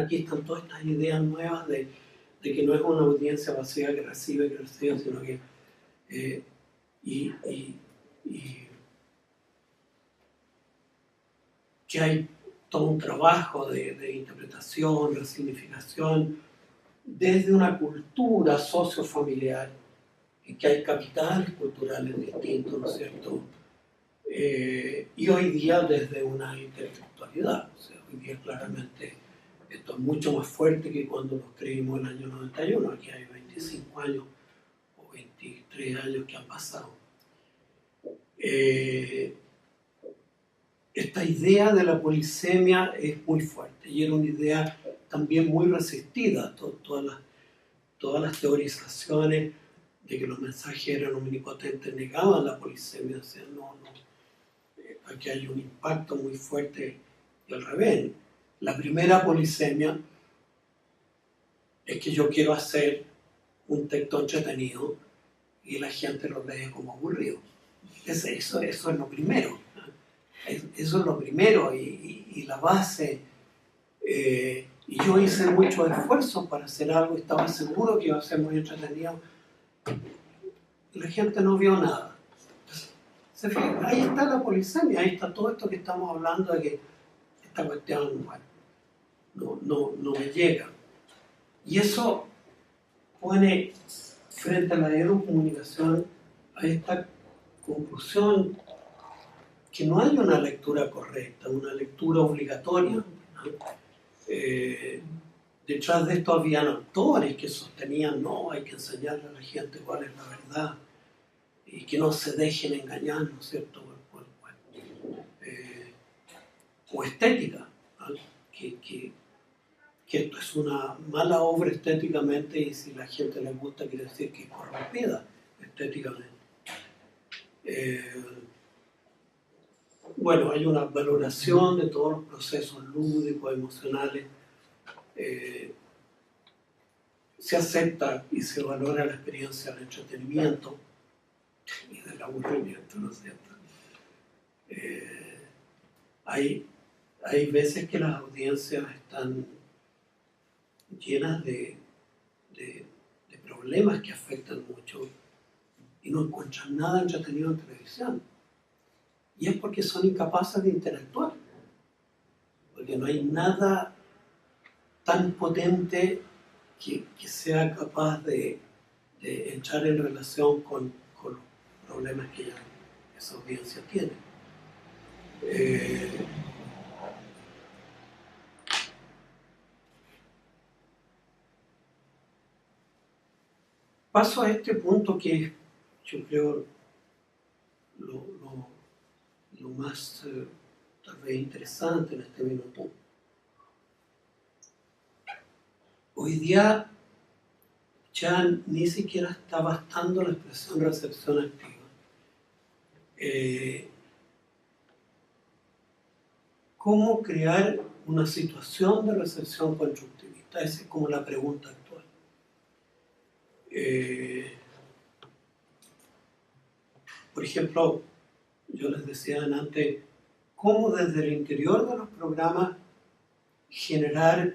aquí están todas estas ideas nuevas de que no es una audiencia pasiva que recibe, sino que que hay todo un trabajo de interpretación, resignificación, desde una cultura sociofamiliar, en que hay capitales culturales distintos, ¿no es cierto? Y hoy día desde una intelectualidad, o sea, hoy día claramente esto es mucho más fuerte que cuando nos creímos en el año 91, aquí hay 25 años o 23 años que han pasado. Esta idea de la polisemia es muy fuerte y era una idea también muy resistida. Todas las teorizaciones de que los mensajes eran omnipotentes negaban la polisemia, o sea, aquí hay un impacto muy fuerte y al revés. La primera polisemia es que yo quiero hacer un texto entretenido y la gente lo lee como aburrido. Eso es lo primero. Eso es lo primero y la base. Y yo hice mucho esfuerzo para hacer algo, estaba seguro que iba a ser muy entretenido. La gente no vio nada. Ahí está la polisemia, ahí está todo esto que estamos hablando de que esta cuestión no me llega. Y eso pone frente a la educomunicación a esta conclusión que no hay una lectura correcta, una lectura obligatoria, ¿no? Detrás de esto habían autores que sostenían, no, hay que enseñarle a la gente cuál es la verdad y que no se dejen engañar, ¿no es cierto? O estética, ¿no? Que esto es una mala obra estéticamente y si la gente le gusta quiere decir que es corrompida estéticamente. Bueno, hay una valoración de todos los procesos lúdicos, emocionales. Se acepta y se valora la experiencia del entretenimiento y del aburrimiento, ¿no es cierto? Hay veces que las audiencias están llenas de problemas que afectan mucho y no encuentran nada entretenido en televisión. Y es porque son incapaces de interactuar, porque no hay nada tan potente que sea capaz de entrar en relación con los problemas que esa audiencia tiene. Paso a este punto que es, yo creo, lo más tal vez interesante en este minuto. Hoy día ya ni siquiera está bastando la expresión recepción activa. ¿Cómo crear una situación de recepción constructivista? Esa es como la pregunta actual. Por ejemplo, yo les decía antes, cómo desde el interior de los programas generar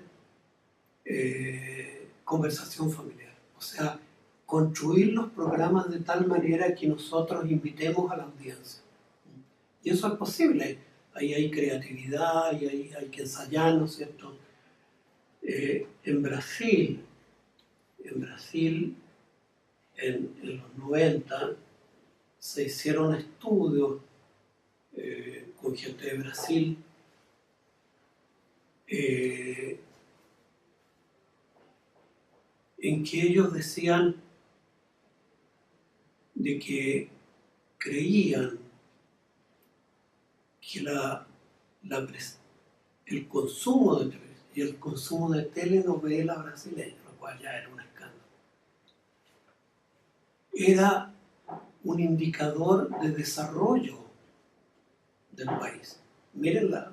conversación familiar. O sea, construir los programas de tal manera que nosotros invitemos a la audiencia. Y eso es posible. Ahí hay creatividad y hay que ensayar, ¿no es cierto? En Brasil, en los 90, se hicieron estudios con gente de Brasil en que ellos decían de que creían que el consumo de televisión y el consumo de telenovela brasileña, lo cual ya era un escándalo, era un indicador de desarrollo del país. Miren la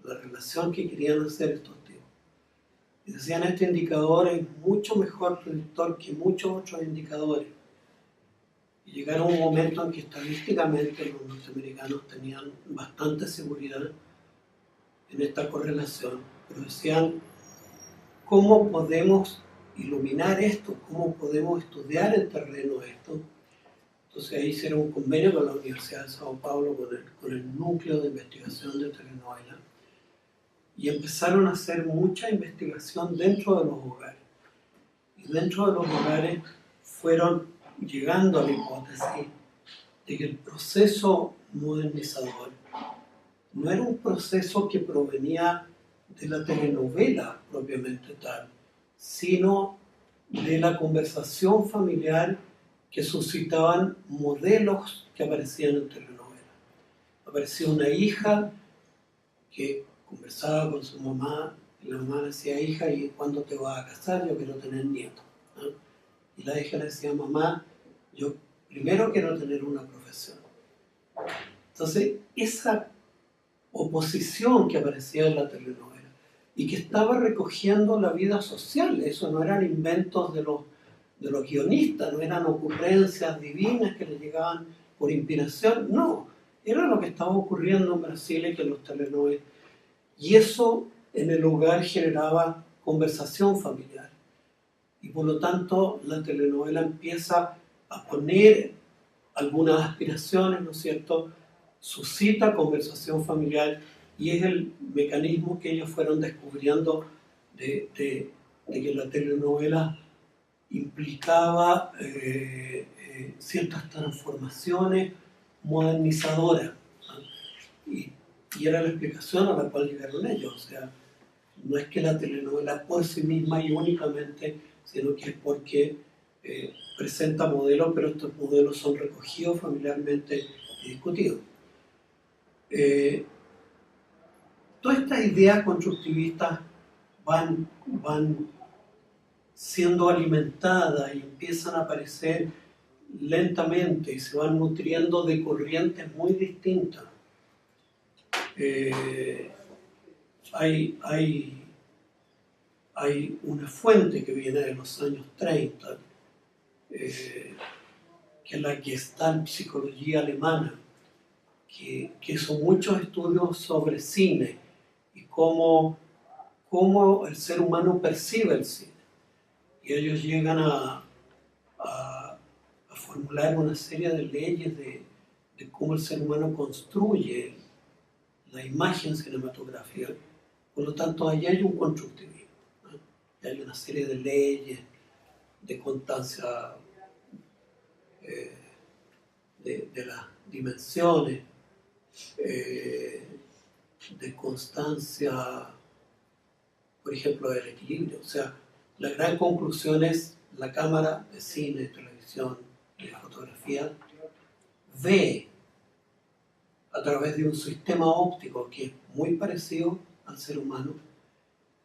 relación que querían hacer estos tipos. Y decían, este indicador es mucho mejor predictor que muchos otros indicadores. Y llegaron a un momento en que estadísticamente los norteamericanos tenían bastante seguridad en esta correlación, pero decían, ¿cómo podemos iluminar esto? ¿Cómo podemos estudiar en terreno esto? Entonces ahí hicieron un convenio con la Universidad de Sao Paulo, con el núcleo de investigación de telenovela, y empezaron a hacer mucha investigación dentro de los hogares. Y dentro de los hogares fueron llegando a la hipótesis de que el proceso modernizador no era un proceso que provenía de la telenovela propiamente tal, sino de la conversación familiar que suscitaban modelos que aparecían en telenovela. Aparecía una hija que conversaba con su mamá, y la mamá le decía: hija, ¿y cuándo te vas a casar? Yo quiero tener nietos, ¿no? Y la hija le decía: mamá, yo primero quiero tener una profesión. Entonces, esa oposición que aparecía en la telenovela y que estaba recogiendo la vida social, eso no eran inventos de los guionistas, no eran ocurrencias divinas que les llegaban por inspiración, no, era lo que estaba ocurriendo en Brasil y que los telenovelas, y eso en el hogar generaba conversación familiar, y por lo tanto la telenovela empieza a poner algunas aspiraciones, ¿no es cierto?, suscita conversación familiar, y es el mecanismo que ellos fueron descubriendo de que la telenovela implicaba ciertas transformaciones modernizadoras, ¿no? Y era la explicación a la cual llegaron ellos. O sea, no es que la telenovela por sí misma y únicamente, sino que es porque presenta modelos, pero estos modelos son recogidos familiarmente y discutidos. Todas estas ideas constructivistas van siendo alimentadas y empiezan a aparecer lentamente y se van nutriendo de corrientes muy distintas. Hay una fuente que viene de los años 30, que es la Gestalt psicología alemana, que hizo muchos estudios sobre cine y cómo el ser humano percibe el cine. Y ellos llegan a formular una serie de leyes de cómo el ser humano construye la imagen cinematográfica. Por lo tanto, ahí hay un constructivismo, ¿no? Y hay una serie de leyes de constancia de las dimensiones, de constancia, por ejemplo, del equilibrio. O sea, la gran conclusión es: la cámara de cine, televisión y de fotografía ve a través de un sistema óptico que es muy parecido al ser humano,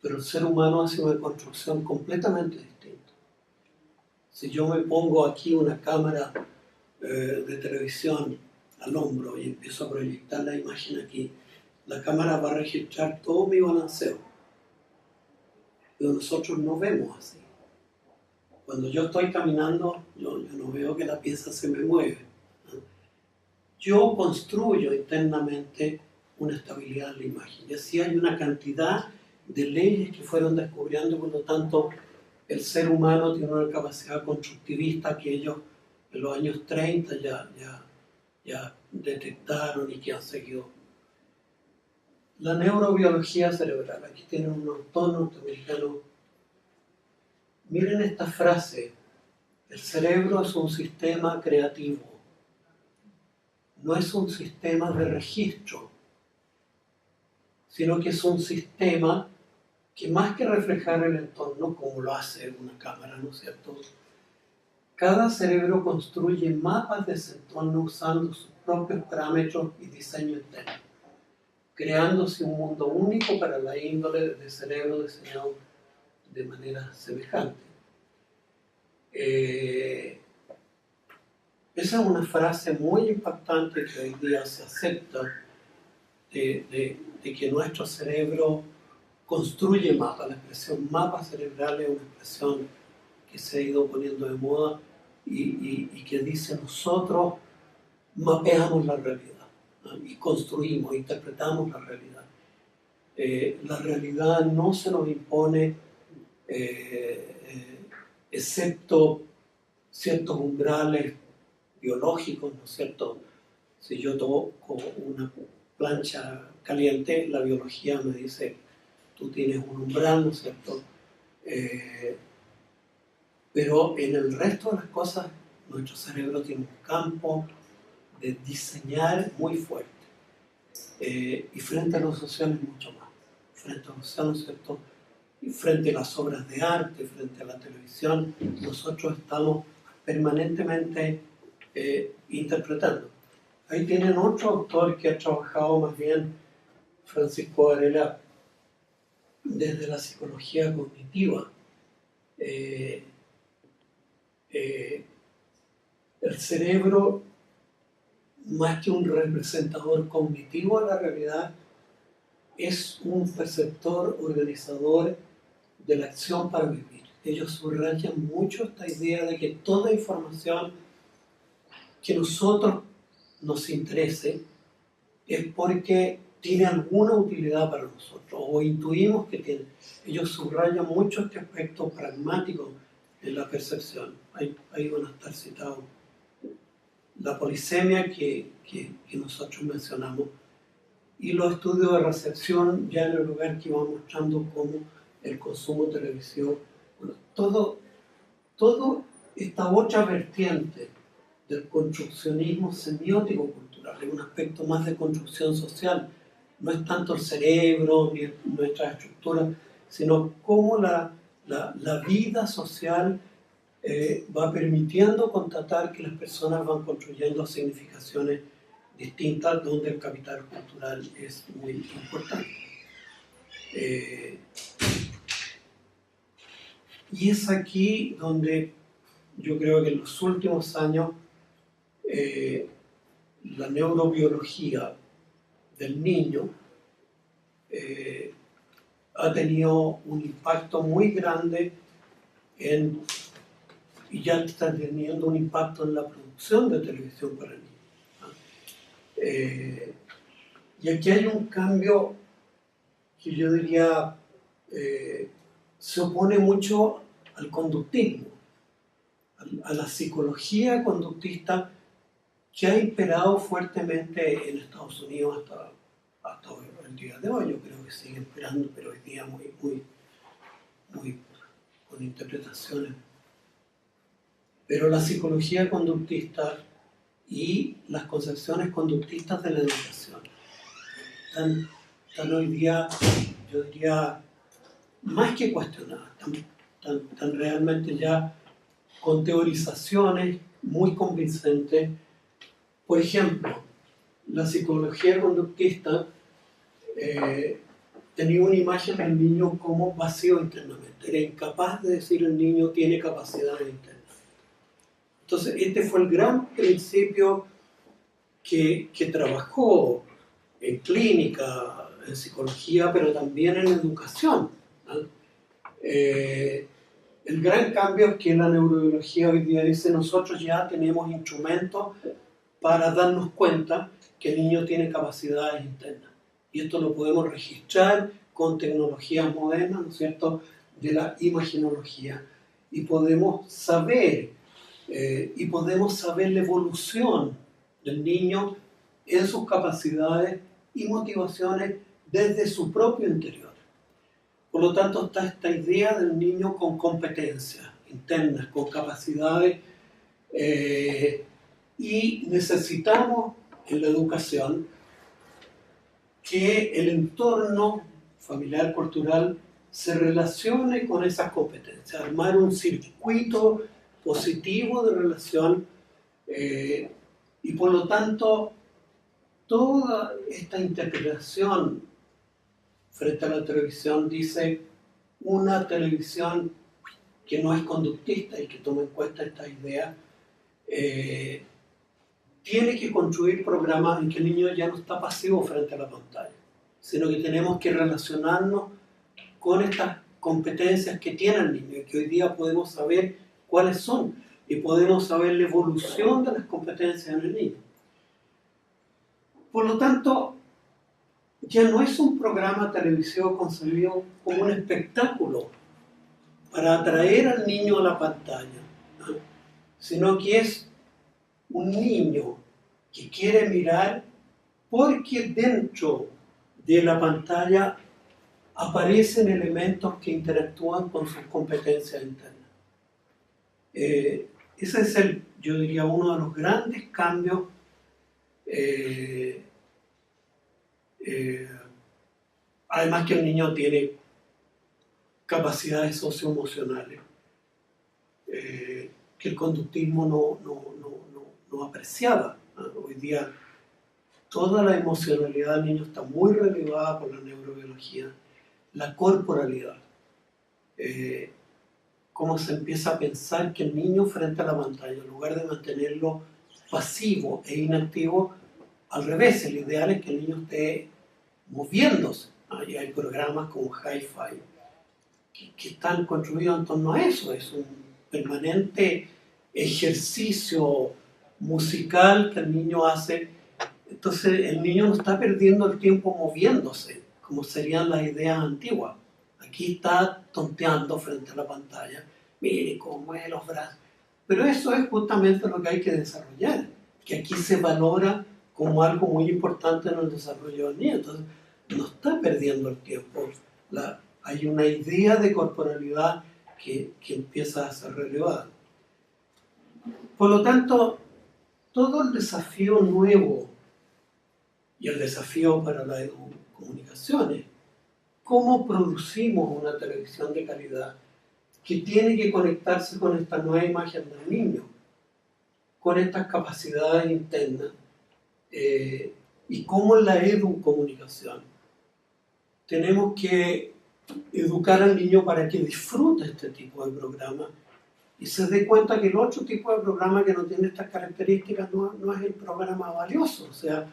pero el ser humano hace una construcción completamente distinta. Si yo me pongo aquí una cámara de televisión al hombro y empiezo a proyectar la imagen aquí, la cámara va a registrar todo mi balanceo, pero nosotros no vemos así. Cuando yo estoy caminando, yo no veo que la pieza se me mueve, ¿no? Yo construyo internamente una estabilidad en la imagen. Y así hay una cantidad de leyes que fueron descubriendo, por lo tanto, el ser humano tiene una capacidad constructivista que ellos en los años 30 ya detectaron y que han seguido. La neurobiología cerebral, aquí tienen un autor norteamericano. Miren esta frase: el cerebro es un sistema creativo, no es un sistema de registro, sino que es un sistema que, más que reflejar el entorno como lo hace una cámara, ¿no es cierto?, cada cerebro construye mapas de ese entorno usando sus propios parámetros y diseño interno, creándose un mundo único para la índole de cerebro diseñado de manera semejante. Esa es una frase muy impactante que hoy día se acepta, de que nuestro cerebro construye mapas. La expresión mapa cerebral es una expresión que se ha ido poniendo de moda y que dice: nosotros mapeamos la realidad, ¿no? Y construimos, interpretamos la realidad. La realidad no se nos impone excepto ciertos umbrales biológicos, ¿no es cierto? Si yo toco una plancha caliente, la biología me dice, tú tienes un umbral, ¿no es cierto? Pero en el resto de las cosas, nuestro cerebro tiene un campo de diseñar muy fuerte. Y frente a lo social es mucho más. Frente a lo social, ¿no es cierto? Y frente a las obras de arte, frente a la televisión, nosotros estamos permanentemente interpretando. Ahí tienen otro autor que ha trabajado más bien, Francisco Varela, desde la psicología cognitiva. El cerebro, más que un representador cognitivo de la realidad, es un perceptor, organizador de la acción para vivir. Ellos subrayan mucho esta idea de que toda información que nosotros nos interese es porque tiene alguna utilidad para nosotros o intuimos que tiene. Ellos subrayan mucho este aspecto pragmático en la percepción. Ahí van a estar citados la polisemia que nosotros mencionamos y los estudios de recepción ya en el lugar que iban mostrando cómo el consumo televisivo, bueno, todo esta otra vertiente del construccionismo semiótico cultural, es un aspecto más de construcción social, no es tanto el cerebro ni nuestras estructuras, sino cómo la vida social va permitiendo constatar que las personas van construyendo significaciones distintas donde el capital cultural es muy importante. Y es aquí donde yo creo que en los últimos años la neurobiología del niño ha tenido un impacto muy grande y ya está teniendo un impacto en la producción de televisión para niños. Y aquí hay un cambio que yo diría se opone mucho al conductismo, a la psicología conductista que ha imperado fuertemente en Estados Unidos hasta hoy, el día de hoy. Yo creo que sigue imperando, pero hoy día muy con interpretaciones. Pero la psicología conductista y las concepciones conductistas de la educación están hoy día, yo diría, más que cuestionadas, están realmente ya con teorizaciones muy convincentes. Por ejemplo, la psicología conductista tenía una imagen del niño como vacío internamente, era incapaz de decir el niño tiene capacidades internas. Entonces, este fue el gran principio que trabajó en clínica, en psicología, pero también en educación, ¿no? El gran cambio es que la neurobiología hoy día dice nosotros ya tenemos instrumentos para darnos cuenta que el niño tiene capacidades internas. Y esto lo podemos registrar con tecnologías modernas, ¿no es cierto?, de la imaginología. Y podemos saber la evolución del niño en sus capacidades y motivaciones desde su propio interior. Por lo tanto, está esta idea del niño con competencias internas, con capacidades, y necesitamos en la educación que el entorno familiar, cultural, se relacione con esas competencias, armar un circuito positivo de relación, y por lo tanto toda esta interpretación frente a la televisión dice una televisión que no es conductista y que toma en cuenta esta idea, tiene que construir programas en que el niño ya no está pasivo frente a la pantalla, sino que tenemos que relacionarnos con estas competencias que tiene el niño y que hoy día podemos saber cuáles son y podemos saber la evolución de las competencias en el niño. Por lo tanto, ya no es un programa televisivo concebido como un espectáculo para atraer al niño a la pantalla, ¿no? Sino que es un niño que quiere mirar porque dentro de la pantalla aparecen elementos que interactúan con sus competencias internas. Ese es yo diría, uno de los grandes cambios además que el niño tiene capacidades socioemocionales que el conductismo no apreciaba. Hoy día toda la emocionalidad del niño está muy relevada por la neurobiología, la corporalidad. Cómo se empieza a pensar que el niño frente a la pantalla, en lugar de mantenerlo pasivo e inactivo, al revés, el ideal es que el niño esté moviéndose. Y hay programas como Hi-Fi que están construidos en torno a eso. Es un permanente ejercicio musical que el niño hace. Entonces el niño no está perdiendo el tiempo moviéndose, como serían las ideas antiguas. Aquí está tonteando frente a la pantalla. Mire cómo mueve los brazos. Pero eso es justamente lo que hay que desarrollar, que aquí se valora como algo muy importante en el desarrollo del niño. Entonces, no está perdiendo el tiempo. Hay una idea de corporalidad que empieza a ser relevada. Por lo tanto, todo el desafío nuevo y el desafío para las comunicaciones, cómo producimos una televisión de calidad que tiene que conectarse con esta nueva imagen del niño, con estas capacidades internas, y cómo en la educomunicación tenemos que educar al niño para que disfrute este tipo de programas y se dé cuenta que el otro tipo de programa que no tiene estas características no es el programa valioso. O sea,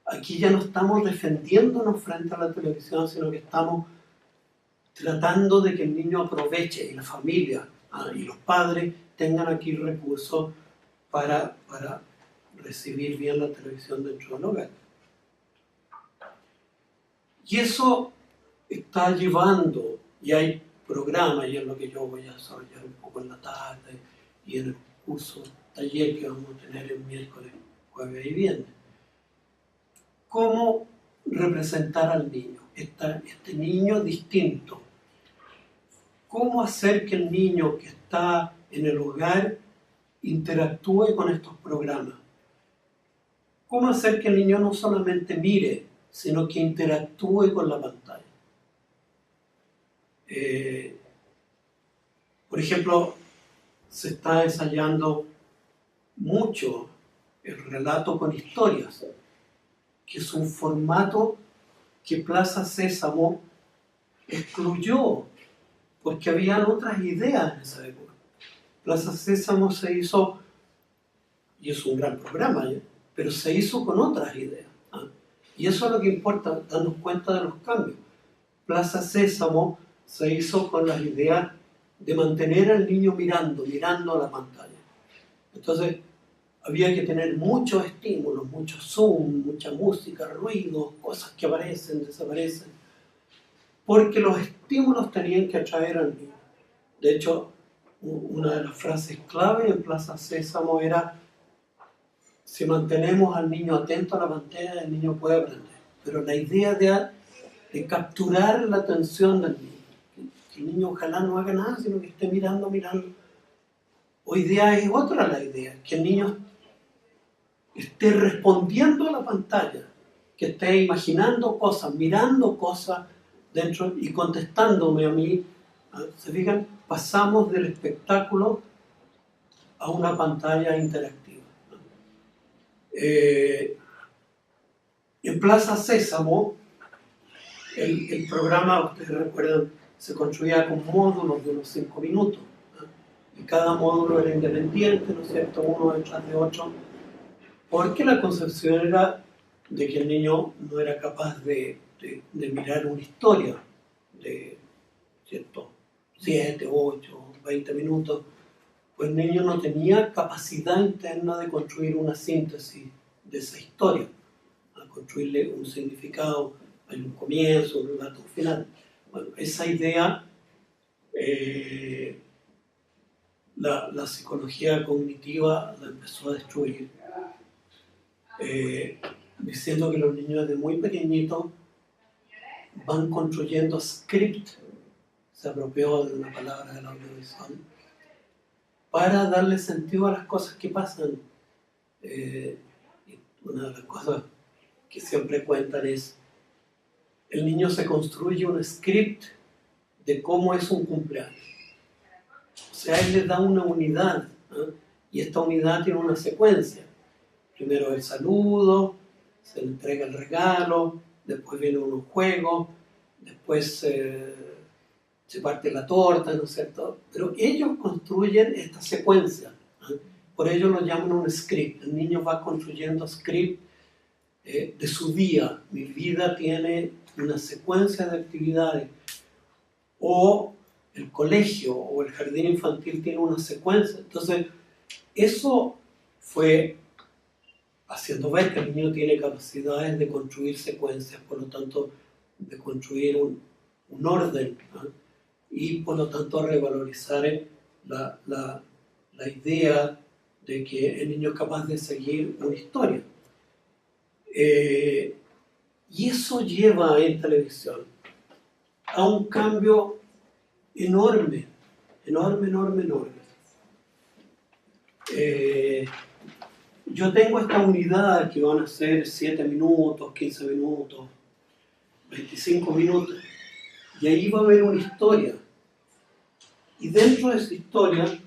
aquí ya no estamos defendiéndonos frente a la televisión, sino que estamos tratando de que el niño aproveche y la familia y los padres tengan aquí recursos para recibir bien la televisión dentro del hogar. Y eso está llevando, y hay programas, y es lo que yo voy a desarrollar un poco en la tarde, y en el curso taller que vamos a tener el miércoles, jueves y viernes. ¿Cómo representar al niño? Este niño distinto. ¿Cómo hacer que el niño que está en el hogar interactúe con estos programas? ¿Cómo hacer que el niño no solamente mire, sino que interactúe con la pantalla? Por ejemplo, se está ensayando mucho el relato con historias, que es un formato que Plaza Sésamo excluyó, porque habían otras ideas en esa época. Plaza Sésamo se hizo, y es un gran programa, pero se hizo con otras ideas. Y eso es lo que importa, darnos cuenta de los cambios. Plaza Sésamo se hizo con las ideas de mantener al niño mirando a la pantalla. Entonces, había que tener muchos estímulos, mucho zoom, mucha música, ruidos, cosas que aparecen, desaparecen, porque los estímulos tenían que atraer al niño. De hecho, una de las frases clave en Plaza Sésamo era: si mantenemos al niño atento a la pantalla, el niño puede aprender. Pero la idea de capturar la atención del niño, que el niño ojalá no haga nada, sino que esté mirando. Hoy día es otra la idea, que el niño esté respondiendo a la pantalla, que esté imaginando cosas, mirando cosas dentro y contestándome a mí. ¿Se fijan? Pasamos del espectáculo a una pantalla interactiva. En Plaza Sésamo, el programa, ustedes recuerdan, se construía con módulos de unos 5 minutos, ¿no? Y cada módulo era independiente, ¿no es cierto?, uno detrás de otro, porque la concepción era de que el niño no era capaz de mirar una historia de, ¿cierto?, 7, 8, 20 minutos, pues el niño no tenía capacidad interna de construir una síntesis de esa historia, a construirle un significado, hay un comienzo, un relato final. Bueno, esa idea La psicología cognitiva la empezó a destruir, diciendo que los niños de muy pequeñitos van construyendo script, se apropió de una palabra del audiovisual, para darle sentido a las cosas que pasan. Una de las cosas que siempre cuentan es, el niño se construye un script de cómo es un cumpleaños. O sea, él le da una unidad, ¿eh? Y esta unidad tiene una secuencia. Primero el saludo, se le entrega el regalo, después vienen unos juegos, después se parte la torta, ¿no es cierto? Pero ellos construyen esta secuencia, ¿eh? Por ello lo llaman un script. El niño va construyendo script de su día. Mi vida tiene una secuencia de actividades. O el colegio o el jardín infantil tiene una secuencia. Entonces, eso fue haciendo ver que el niño tiene capacidades de construir secuencias, por lo tanto, de construir un orden, ¿no? Y por lo tanto revalorizar la idea de que el niño es capaz de seguir una historia. Y eso lleva en televisión a un cambio enorme. Yo tengo esta unidad que van a ser 7 minutos, 15 minutos, 25 minutos, y ahí va a haber una historia. Y dentro de esa historia,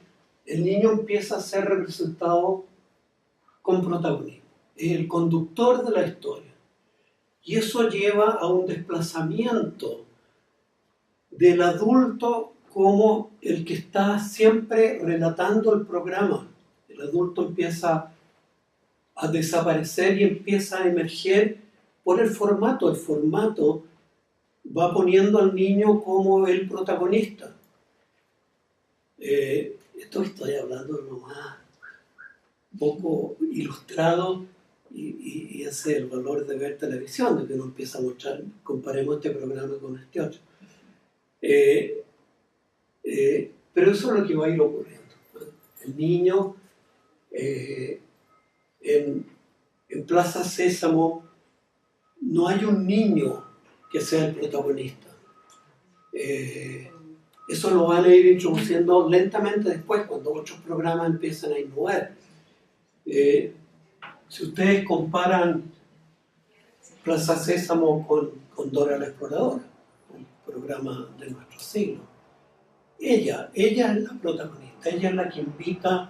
el niño empieza a ser representado con protagonismo. Es el conductor de la historia. Y eso lleva a un desplazamiento del adulto como el que está siempre relatando el programa. El adulto empieza a desaparecer y empieza a emerger por el formato. El formato va poniendo al niño como el protagonista. Esto estoy hablando de lo más poco ilustrado y ese es el valor de ver televisión, de que uno empieza a mostrar, comparemos este programa con este otro. Pero eso es lo que va a ir ocurriendo, ¿no? El niño en Plaza Sésamo no hay un niño que sea el protagonista. Eso lo van a ir introduciendo lentamente después, cuando otros programas empiezan a innovar. Si ustedes comparan Plaza Sésamo con Dora la Exploradora, un programa de nuestro siglo, ella es la protagonista, ella es la que invita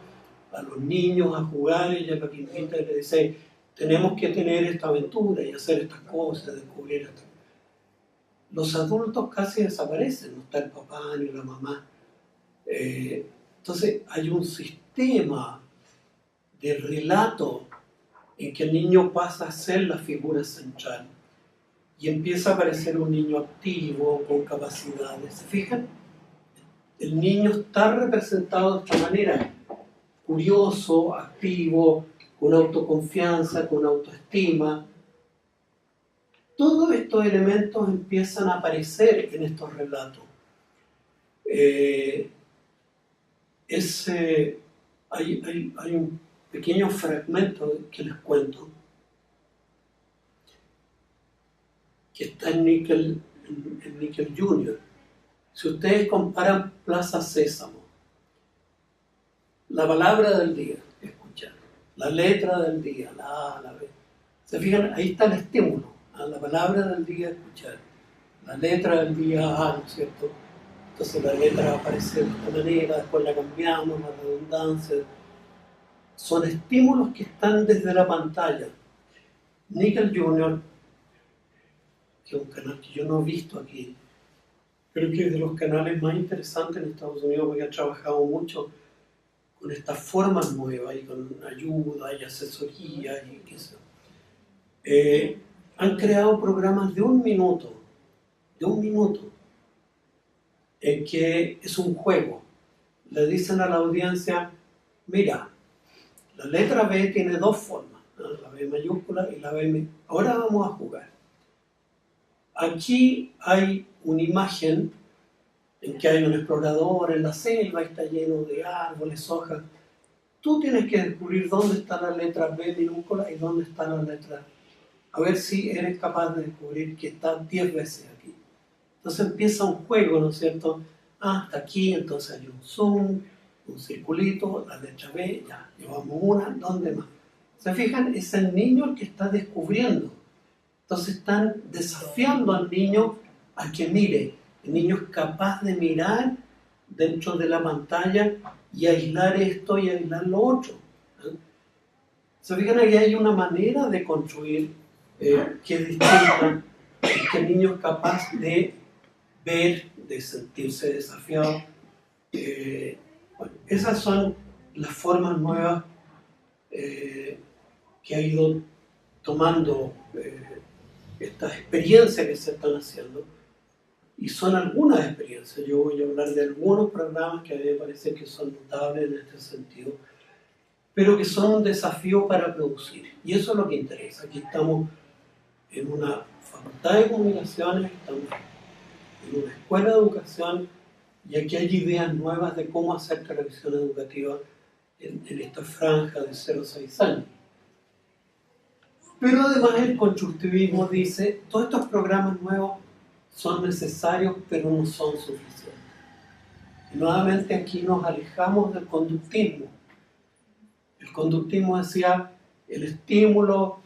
a los niños a jugar, ella es la que invita y le dice, tenemos que tener esta aventura y hacer estas cosas, descubrir esto. Los adultos casi desaparecen, no está el papá ni la mamá. Entonces hay un sistema de relato en que el niño pasa a ser la figura central y empieza a aparecer un niño activo, con capacidades. ¿Se fijan? El niño está representado de esta manera, curioso, activo, con autoconfianza, con autoestima. Todos estos elementos empiezan a aparecer en estos relatos. Hay un pequeño fragmento que les cuento, que está en Nickel Jr. Si ustedes comparan Plaza Sésamo, la palabra del día, escuchar, la letra del día, la A, la B, se fijan, ahí está el estímulo, a la palabra del día, escuchar, la letra del día, A, ¿no es cierto? Entonces la letra aparece de esta manera, después la cambiamos, la redundancia. Son estímulos que están desde la pantalla. Nickel Jr., que es un canal que yo no he visto aquí, creo que es de los canales más interesantes en Estados Unidos porque ha trabajado mucho con estas formas nuevas y con ayuda y asesoría y qué sé yo. Han creado programas de un minuto, en que es un juego. Le dicen a la audiencia, mira, la letra B tiene dos formas, ¿no? La B mayúscula y la B minúscula. Ahora vamos a jugar. Aquí hay una imagen en que hay un explorador en la selva y está lleno de árboles, hojas. Tú tienes que descubrir dónde está la letra B minúscula y dónde está la letra. A ver si eres capaz de descubrir que está 10 veces aquí. Entonces empieza un juego, ¿no es cierto? Ah, está aquí, entonces hay un zoom, un circulito, la letra B, ya, llevamos una, ¿dónde más? ¿Se fijan? Es el niño el que está descubriendo. Entonces están desafiando al niño a que mire. El niño es capaz de mirar dentro de la pantalla y aislar esto y aislar lo otro. Se fijan, aquí hay una manera de construir que es distinta, que el niño es capaz de ver, de sentirse desafiado. Bueno, esas son las formas nuevas que ha ido tomando estas experiencias que se están haciendo. Y son algunas experiencias. Yo voy a hablar de algunos programas que a mí me parece que son notables en este sentido, pero que son un desafío para producir. Y eso es lo que interesa. Aquí estamos en una facultad de comunicaciones, estamos en una escuela de educación, y aquí hay ideas nuevas de cómo hacer televisión educativa en esta franja de 0 a 6 años. Pero además el constructivismo dice, todos estos programas nuevos son necesarios, pero no son suficientes. Y nuevamente aquí nos alejamos del conductismo. El conductismo decía, el estímulo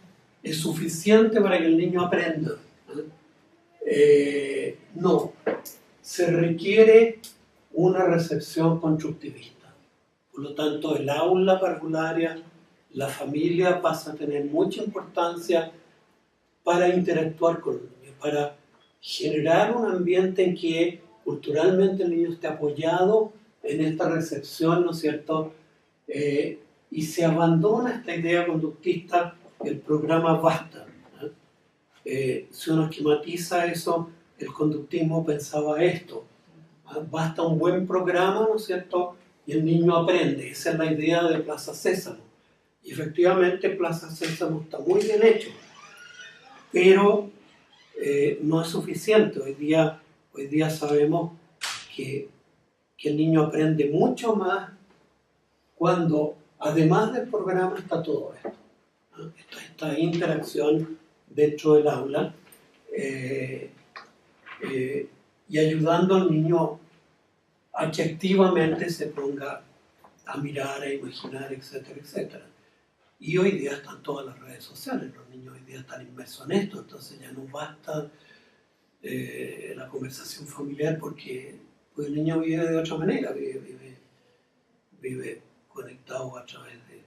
es suficiente para que el niño aprenda. No, se requiere una recepción constructivista. Por lo tanto, el aula parvularia, la familia pasa a tener mucha importancia para interactuar con los niños, para generar un ambiente en que culturalmente el niño esté apoyado en esta recepción, ¿no es cierto? Y se abandona esta idea conductista, el programa basta. Si uno esquematiza eso, el conductismo pensaba esto, basta un buen programa, ¿no es cierto?, y el niño aprende. Esa es la idea de Plaza Sésamo. Y efectivamente Plaza Sésamo está muy bien hecho, pero no es suficiente. Hoy día sabemos que el niño aprende mucho más cuando, además del programa, está todo esto. Esta interacción dentro del aula y ayudando al niño a que activamente se ponga a mirar, a imaginar, etcétera, etcétera. Y hoy día están todas las redes sociales, los niños hoy día están inmersos en esto, entonces ya no basta la conversación familiar porque pues el niño vive de otra manera, vive conectado a través de...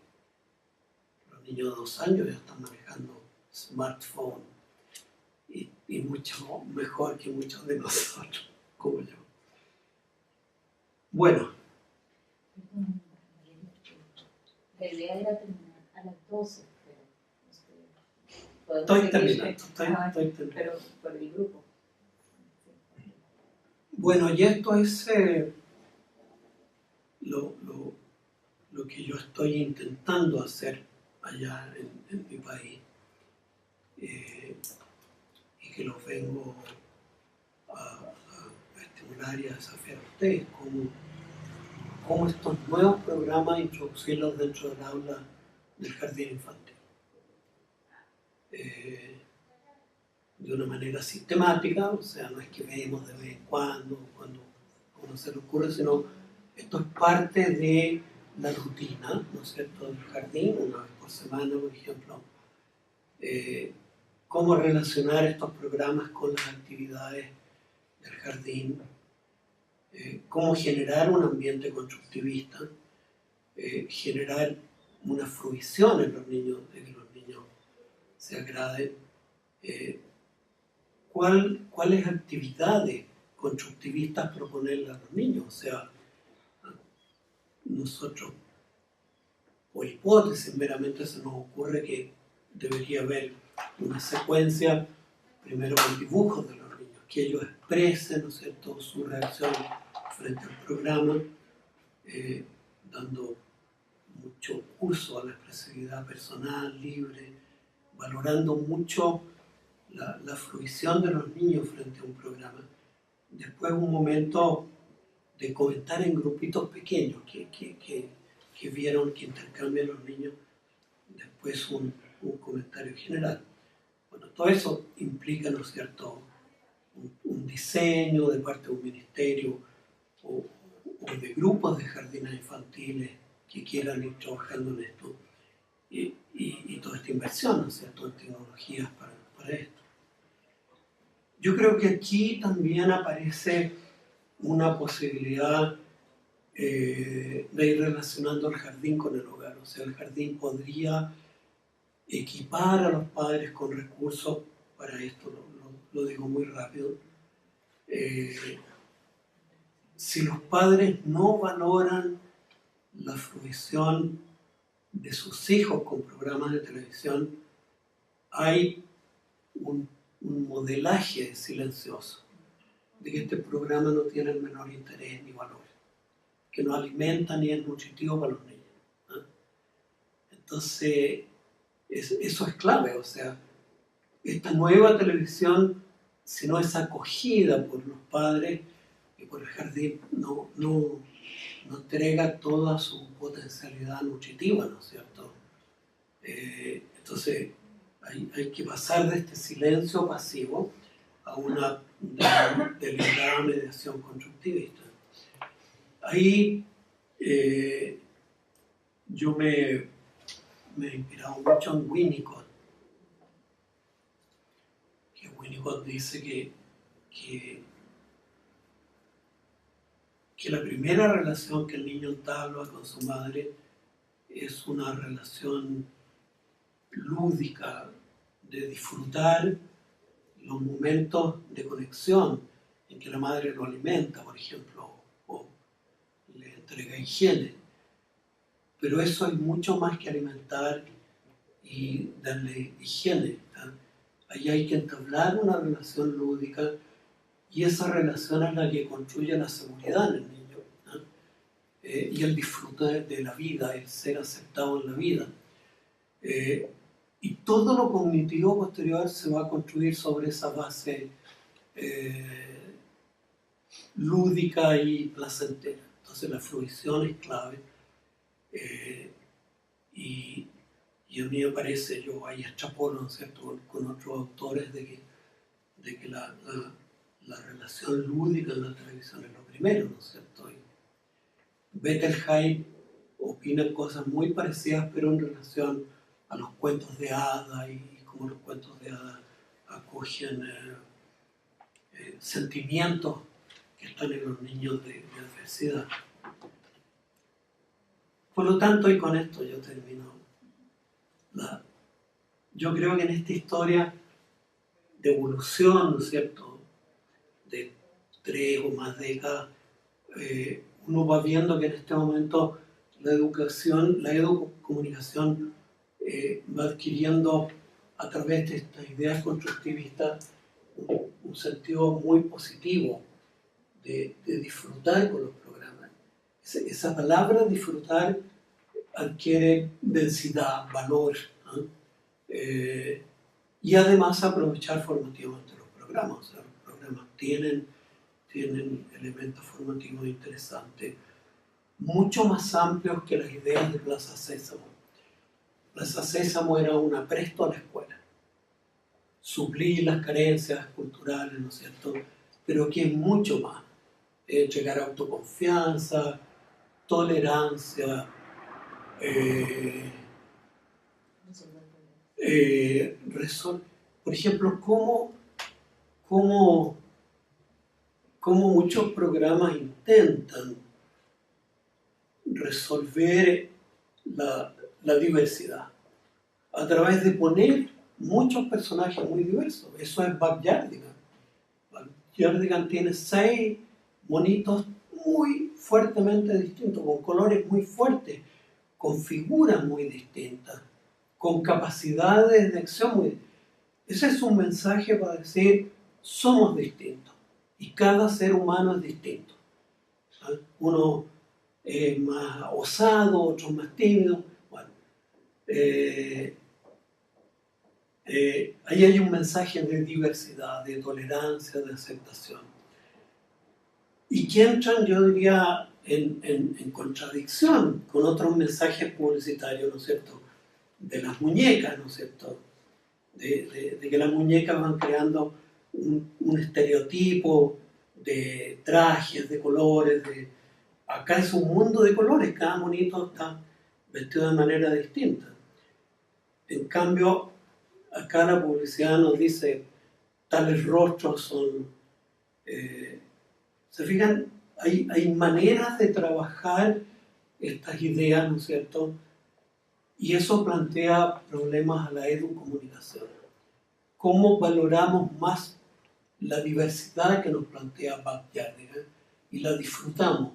Los niños de 2 años ya están manejando smartphone y mucho mejor que muchos de nosotros, como yo. Bueno. La idea era terminar a las 12, pero estoy terminando. Pero por el grupo. Bueno, y esto es lo que yo estoy intentando hacer allá en mi país y que los vengo a estimular y a desafiar a ustedes, cómo estos nuevos programas introducirlos dentro del aula del jardín infantil. De una manera sistemática, o sea, no es que vemos de vez en cuando se le ocurre, sino esto es parte de la rutina, ¿no es cierto?, del jardín, una vez por semana, por ejemplo. Cómo relacionar estos programas con las actividades del jardín, cómo generar un ambiente constructivista, generar una fruición en los niños, de que los niños se agraden, cuáles actividades constructivistas proponerle a los niños. O sea, nosotros, por hipótesis, meramente se nos ocurre que debería haber una secuencia, primero con dibujos de los niños, que ellos expresen, ¿no es cierto?, su reacción frente al programa, dando mucho curso a la expresividad personal, libre, valorando mucho la fruición de los niños frente a un programa. Después un momento de comentar en grupitos pequeños que vieron que intercambian los niños después un comentario general. Bueno, todo eso implica, ¿no es cierto?, un diseño de parte de un ministerio o de grupos de jardines infantiles que quieran ir trabajando en esto y toda esta inversión, ¿no es cierto?, en tecnologías para esto. Yo creo que aquí también aparece una posibilidad de ir relacionando el jardín con el hogar. O sea, el jardín podría equipar a los padres con recursos para esto, lo digo muy rápido. Si los padres no valoran la fruición de sus hijos con programas de televisión, hay un modelaje silencioso de que este programa no tiene el menor interés ni valor, que no alimenta ni es nutritivo para los niños, ¿no? Entonces, eso es clave. O sea, esta nueva televisión, si no es acogida por los padres y por el jardín, no entrega toda su potencialidad nutritiva, ¿no es cierto? Entonces, hay que pasar de este silencio pasivo a una deliberada mediación constructivista. Ahí yo me he inspirado mucho en Winnicott, que Winnicott dice que la primera relación que el niño entabla con su madre es una relación lúdica, de disfrutar los momentos de conexión en que la madre lo alimenta, por ejemplo, o le entrega higiene. Pero eso es mucho más que alimentar y darle higiene, ¿tá? Ahí hay que entablar una relación lúdica y esa relación es la que construye la seguridad en el niño, ¿tá? Y el disfrute de la vida, el ser aceptado en la vida. Y todo lo cognitivo posterior se va a construir sobre esa base lúdica y placentera. Entonces la fruición es clave. Y a mí me parece, yo ahí extrapolo, ¿no es cierto?, con otros autores de que la relación lúdica en la televisión es lo primero, ¿no es cierto? Y Bettelheim opina cosas muy parecidas, pero en relación a los cuentos de hadas y cómo los cuentos de hadas acogen sentimientos que están en los niños de adversidad. Por lo tanto, y con esto yo termino, yo creo que en esta historia de evolución, ¿no es cierto?, de 3 o más décadas, uno va viendo que en este momento la educación, la educomunicación va adquiriendo a través de estas ideas constructivistas un sentido muy positivo de disfrutar con los programas. Esa palabra disfrutar adquiere densidad, valor, ¿no? Y además aprovechar formativamente los programas. O sea, los programas tienen elementos formativos interesantes, mucho más amplios que las ideas de Plaza Sésamo. Plaza Sésamo era un apresto a la escuela, suplir las carencias culturales, ¿no es cierto?, pero aquí es mucho más. Llegar a autoconfianza, tolerancia, por ejemplo, cómo muchos programas intentan resolver la diversidad a través de poner muchos personajes muy diversos. Eso es Backyardigan. Backyardigan tiene 6 monitos muy fuertemente distintos, con colores muy fuertes, con figuras muy distintas, con capacidades de acción muy distintas. Ese es un mensaje para decir, somos distintos y cada ser humano es distinto. Uno es más osado, otro más tímido. Bueno, ahí hay un mensaje de diversidad, de tolerancia, de aceptación. y que entran, yo diría, en contradicción con otros mensajes publicitarios, ¿no es cierto?, de las muñecas, ¿no es cierto?, de que las muñecas van creando un estereotipo de trajes, de colores, acá es un mundo de colores, cada monito está vestido de manera distinta. En cambio, acá la publicidad nos dice, tales rostros son... ¿se fijan? Hay maneras de trabajar estas ideas, ¿no es cierto? Y eso plantea problemas a la educomunicación. ¿Cómo valoramos más la diversidad que nos plantea Backyardigan y la disfrutamos?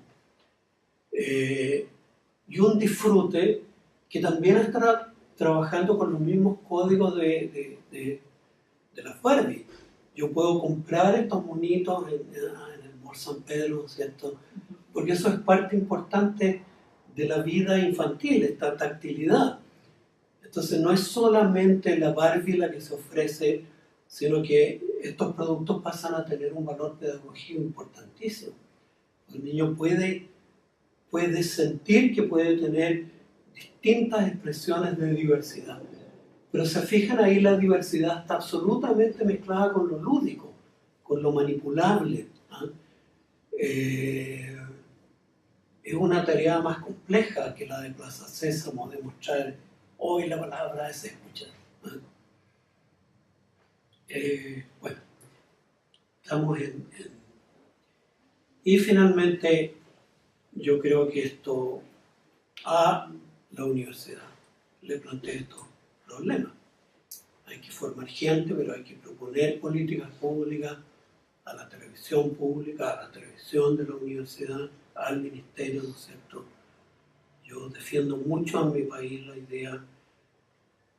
Y un disfrute que también estará trabajando con los mismos códigos de las Barbie. Yo puedo comprar estos monitos en el Mall San Pedro, ¿no es cierto? Porque eso es parte importante de la vida infantil, esta tactilidad. Entonces no es solamente la Barbie la que se ofrece, sino que estos productos pasan a tener un valor pedagógico importantísimo. El niño puede sentir que puede tener distintas expresiones de diversidad. Pero se fijan ahí, la diversidad está absolutamente mezclada con lo lúdico, con lo manipulable. Es una tarea más compleja que la de Plaza Sésamo, de mostrar hoy la palabra se escucha. Bueno, estamos y finalmente yo creo que esto a la universidad le plantea estos problemas. Hay que formar gente, pero hay que proponer políticas públicas a la televisión pública, a la televisión de la universidad, al ministerio, ¿no es cierto? Yo defiendo mucho a mi país la idea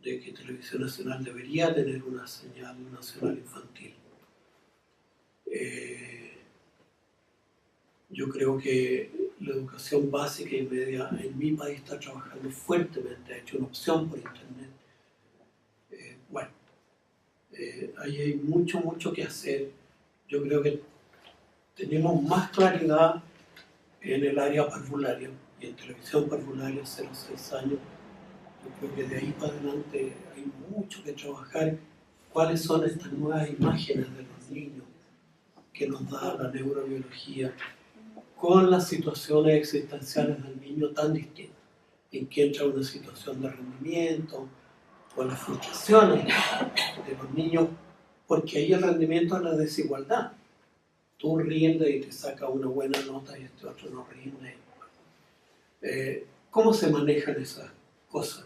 de que Televisión Nacional debería tener una señal nacional infantil. Yo creo que la educación básica y media en mi país está trabajando fuertemente, ha hecho una opción por internet. Ahí hay mucho que hacer. Yo creo que tenemos más claridad en el área parvularia y en televisión parvularia 0-6 años. Yo creo que de ahí para adelante hay mucho que trabajar. ¿Cuáles son estas nuevas imágenes de los niños que nos da la neurobiología con las situaciones existenciales del niño tan distintas? En que entra una situación de rendimiento, con las frustraciones de los niños, porque ahí el rendimiento es la desigualdad. Tú rindes y te saca una buena nota y este otro no rinde. ¿Cómo se manejan esas cosas?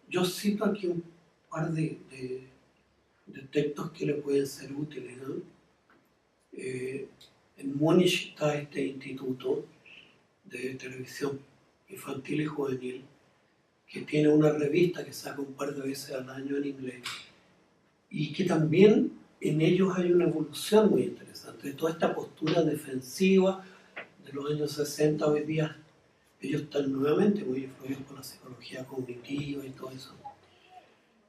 Yo cito aquí un par de textos que le pueden ser útiles, ¿no? En Múnich está este instituto de televisión infantil y juvenil que tiene una revista que saca un par de veces al año en inglés y que también en ellos hay una evolución muy interesante de toda esta postura defensiva de los años 60. Hoy día ellos están nuevamente muy influidos por la psicología cognitiva y todo eso.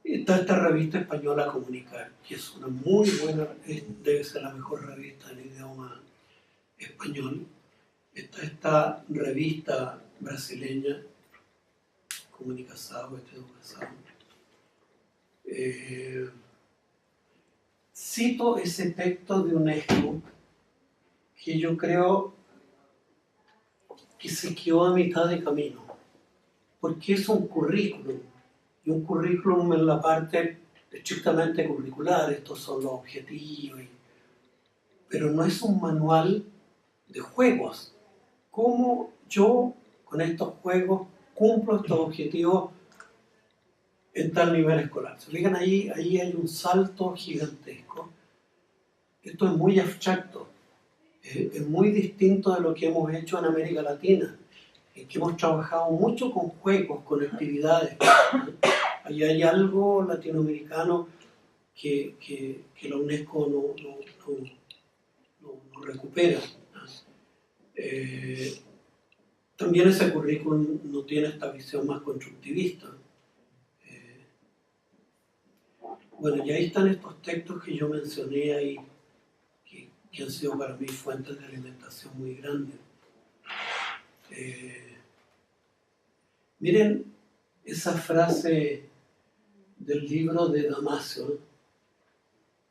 Está esta revista española Comunicar, que es una muy buena, debe ser la mejor revista en idioma español. Está esta revista brasileña Comunicação, Educação. Cito ese texto de UNESCO que yo creo que se quedó a mitad de camino, porque es un currículum, y un currículum en la parte estrictamente curricular, estos son los objetivos, pero no es un manual de juegos. ¿Cómo yo con estos juegos cumplo estos objetivos en tal nivel escolar? ¿Se fijan? Ahí hay un salto gigantesco. Esto es muy abstracto, es muy distinto de lo que hemos hecho en América Latina, en que hemos trabajado mucho con juegos, con actividades. Ahí hay algo latinoamericano que la UNESCO no recupera. También ese currículum no tiene esta visión más constructivista. Bueno, y ahí están estos textos que yo mencioné ahí, que que han sido para mí fuentes de alimentación muy grandes. Miren esa frase del libro de Damasio: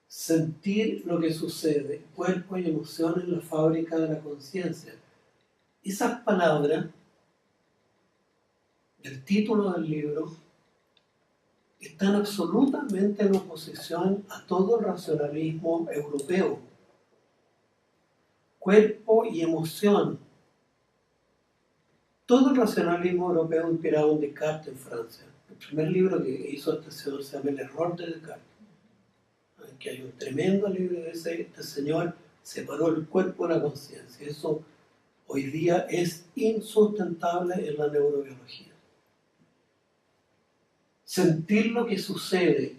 sentir lo que sucede, cuerpo y emoción en la fábrica de la conciencia. Esas palabras del título del libro están absolutamente en oposición a todo el racionalismo europeo. Cuerpo y emoción. Todo el racionalismo europeo inspirado en Descartes en Francia. El primer libro que hizo este señor se llama El error de Descartes. Que hay un tremendo libro de este señor, separó el cuerpo de la conciencia. Eso hoy día es insustentable en la neurobiología. Sentir lo que sucede.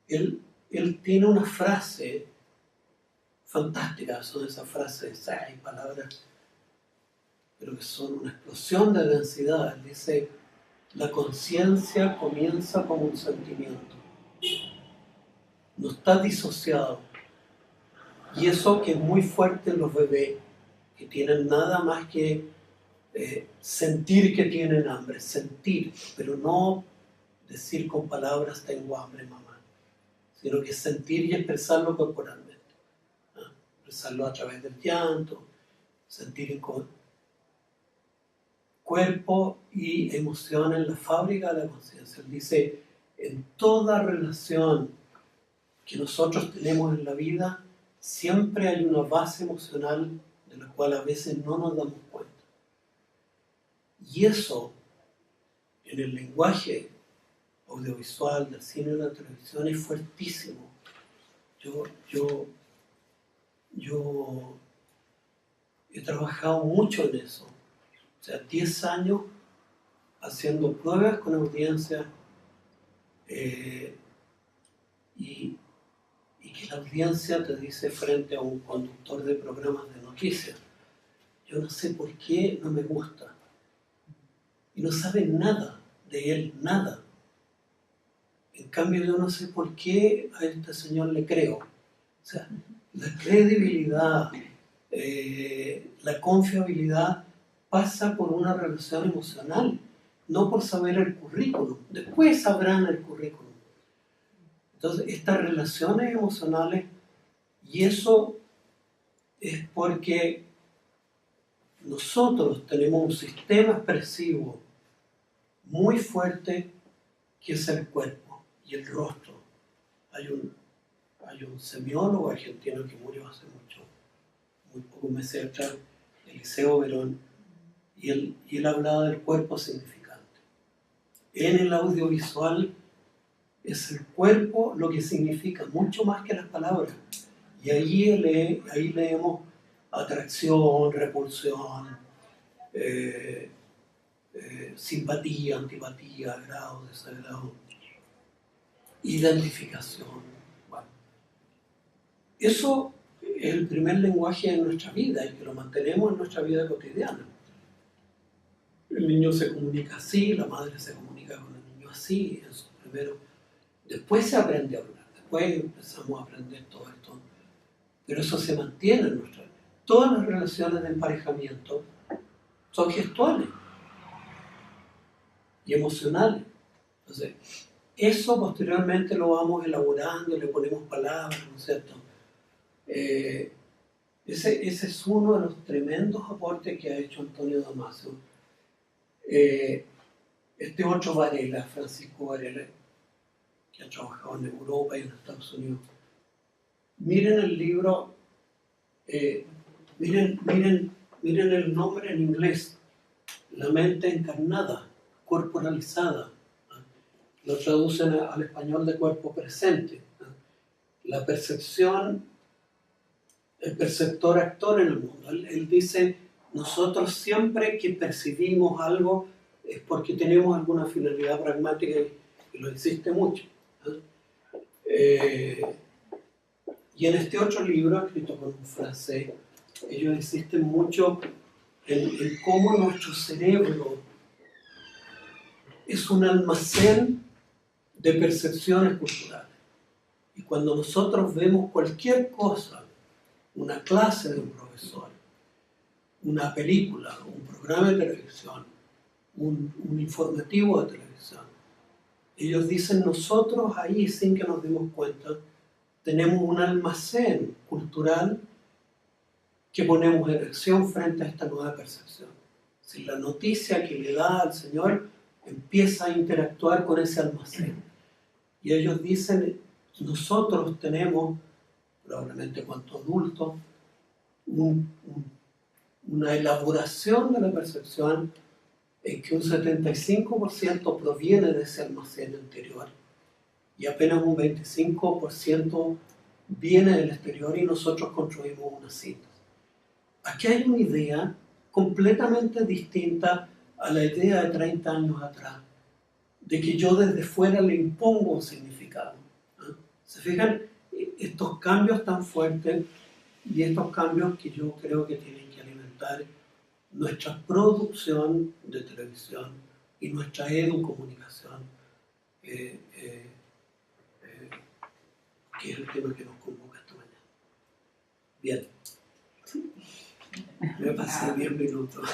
Él tiene una frase fantástica, son esas frases, hay palabras, pero que son una explosión de densidad. Él dice: la conciencia comienza como un sentimiento, no está disociado. Y eso que es muy fuerte en los bebés, que tienen nada más que sentir que tienen hambre, sentir, pero no decir con palabras tengo hambre, mamá, sino que sentir y expresarlo corporalmente. Expresarlo a través del llanto, sentir en cuerpo y emoción en la fábrica de la conciencia. Él dice: en toda relación que nosotros tenemos en la vida, siempre hay una base emocional de la cual a veces no nos damos cuenta. Y eso, en el lenguaje audiovisual, del cine y de la televisión, es fuertísimo. Yo he trabajado mucho en eso. O sea, 10 años haciendo pruebas con audiencias y que la audiencia te dice frente a un conductor de programas de noticias: yo no sé por qué no me gusta. Y no saben nada de él, nada. En cambio, yo no sé por qué a este señor le creo. O sea, la credibilidad, la confiabilidad pasa por una relación emocional, no por saber el currículum. Después sabrán el currículum. Entonces, estas relaciones emocionales, y eso es porque nosotros tenemos un sistema expresivo muy fuerte que es el cuerpo y el rostro. Hay un semiólogo argentino que murió hace muy pocos meses atrás, Eliseo Verón, y él hablaba del cuerpo significante. En el audiovisual es el cuerpo lo que significa, mucho más que las palabras. Y ahí leemos atracción, repulsión, simpatía, antipatía, agrado, desagrado, identificación. Bueno, eso es el primer lenguaje de nuestra vida y que lo mantenemos en nuestra vida cotidiana. El niño se comunica así, la madre se comunica con el niño así, en sus primeros. Después se aprende a hablar, después empezamos a aprender todo esto, pero eso se mantiene en nuestra vida. Todas las relaciones de emparejamiento son gestuales y emocionales. Entonces, eso posteriormente lo vamos elaborando, le ponemos palabras, ¿no es cierto? Ese es uno de los tremendos aportes que ha hecho Antonio Damasio. Este otro Varela, Francisco Varela, que ha trabajado en Europa y en Estados Unidos. Miren el libro, miren el nombre en inglés: La mente encarnada, corporalizada. Lo traducen al español de cuerpo presente. La percepción, el perceptor actor en el mundo. Él dice: nosotros siempre que percibimos algo es porque tenemos alguna finalidad pragmática y lo existe mucho. Y en este otro libro, escrito por un francés, ellos insisten mucho en cómo nuestro cerebro es un almacén de percepciones culturales. Y cuando nosotros vemos cualquier cosa, una clase de un profesor, una película, un programa de televisión, un informativo de televisión. Ellos dicen, nosotros ahí, sin que nos demos cuenta, tenemos un almacén cultural que ponemos en acción frente a esta nueva percepción. Si la noticia que le da al Señor empieza a interactuar con ese almacén. Y ellos dicen, nosotros tenemos, probablemente cuanto adultos, una elaboración de la percepción en que un 75% proviene de ese almacén anterior y apenas un 25% viene del exterior y nosotros construimos unas cintas. Aquí hay una idea completamente distinta a la idea de 30 años atrás, de que yo desde fuera le impongo un significado. ¿Se fijan? Estos cambios tan fuertes y estos cambios que yo creo que tienen que alimentar nuestra producción de televisión y nuestra educomunicación, que es el tema que nos convoca esta mañana. Bien. Me pasé 10 minutos.